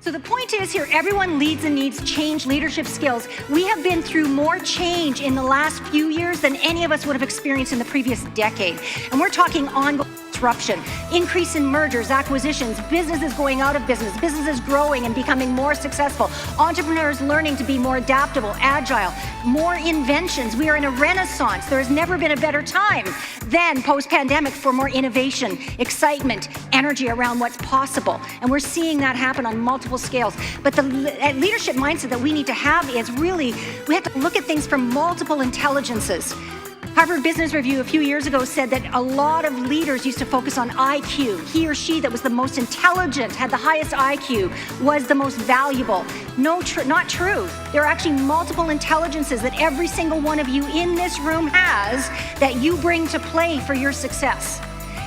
So the point is here, everyone leads and needs change leadership skills. We have been through more change in the last few years than any of us would have experienced in the previous decade. And we're talking ongoing disruption, increase in mergers, acquisitions, businesses going out of business, businesses growing and becoming more successful, entrepreneurs learning to be more adaptable, agile, more inventions. We are in a renaissance. There has never been a better time than post-pandemic for more innovation, excitement, energy around what's possible. And we're seeing that happen on multiple scales. But the leadership mindset that we need to have is really, we have to look at things from multiple intelligences. Harvard Business Review a few years ago said that a lot of leaders used to focus on IQ. He or she that was the most intelligent, had the highest IQ, was the most valuable. No, not true. There are actually multiple intelligences that every single one of you in this room has that you bring to play for your success.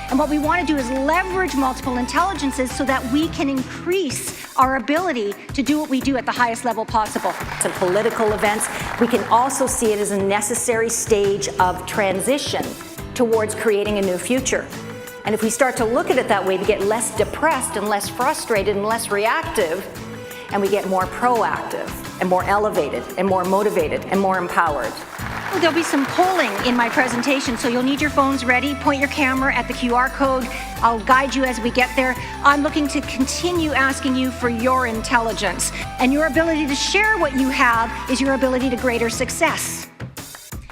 And what we want to do is leverage multiple intelligences so that we can increase our ability to do what we do at the highest level possible. To political events, we can also see it as a necessary stage of transition towards creating a new future. And if we start to look at it that way, we get less depressed and less frustrated and less reactive, and we get more proactive and more elevated and more motivated and more empowered. There'll be some polling in my presentation, so you'll need your phones ready. Point your camera at the QR code. I'll guide you as we get there. I'm looking to continue asking you for your intelligence. And your ability to share what you have is your ability to greater success.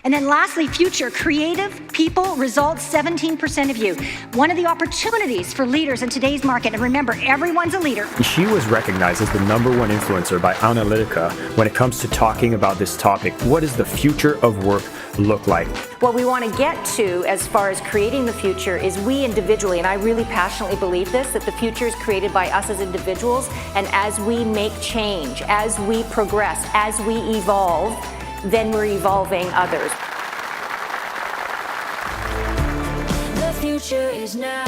And then lastly, future, creative people, results, 17% of you. One of the opportunities for leaders in today's market, and remember, everyone's a leader. She was recognized as the #1 influencer by Onalytica when it comes to talking about this topic. What does the future of work look like? What we want to get to as far as creating the future is we individually, and I really passionately believe this, that the future is created by us as individuals, and as we make change, as we progress, as we evolve, then we're evolving others. The future is now.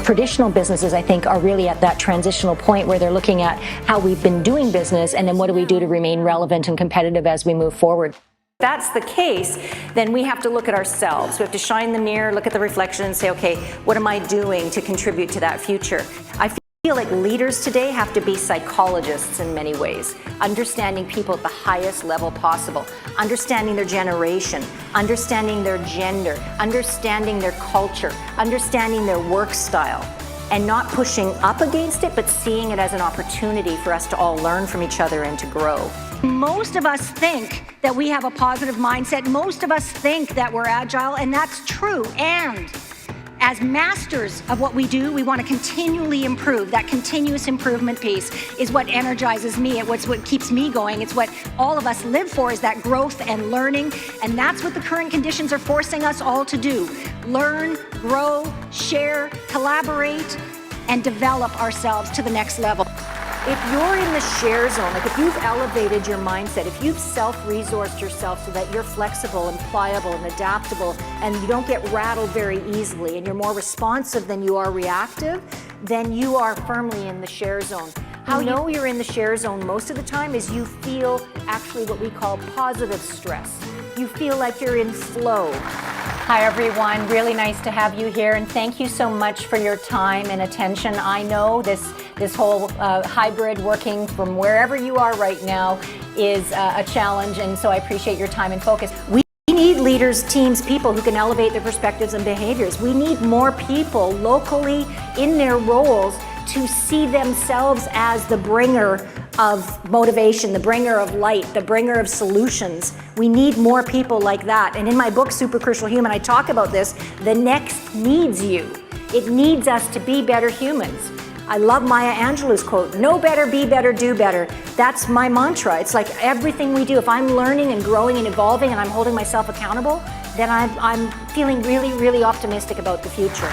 Traditional businesses, I think, are really at that transitional point where they're looking at how we've been doing business and then what do we do to remain relevant and competitive as we move forward. If that's the case, then we have to look at ourselves. We have to shine the mirror, look at the reflection and say, okay, what am I doing to contribute to that future? I feel like leaders today have to be psychologists in many ways, understanding people at the highest level possible, understanding their generation, understanding their gender, understanding their culture, understanding their work style, and not pushing up against it, but seeing it as an opportunity for us to all learn from each other and to grow. Most of us think that we have a positive mindset. Most of us think that we're agile, and that's true. And as masters of what we do, we want to continually improve. That continuous improvement piece is what energizes me. It's what keeps me going. It's what all of us live for, is that growth and learning. And that's what the current conditions are forcing us all to do. Learn, grow, share, collaborate, and develop ourselves to the next level. If you're in the share zone, like if you've elevated your mindset, if you've self-resourced yourself so that you're flexible and pliable and adaptable and you don't get rattled very easily and you're more responsive than you are reactive, then you are firmly in the share zone. How you know you're in the share zone most of the time is you feel actually what we call positive stress. You feel like you're in flow. Hi everyone, really nice to have you here, and thank you so much for your time and attention. I know this whole hybrid working from wherever you are right now is a challenge, and so I appreciate your time and focus. We need leaders, teams, people who can elevate their perspectives and behaviors. We need more people locally in their roles to see themselves as the bringer of motivation, the bringer of light, the bringer of solutions. We need more people like that. And in my book, Super.Crucial.Human, I talk about this. The next needs you. It needs us to be better humans. I love Maya Angelou's quote, know better, be better, do better. That's my mantra. It's like everything we do, if I'm learning and growing and evolving and I'm holding myself accountable, then I'm feeling really, really optimistic about the future.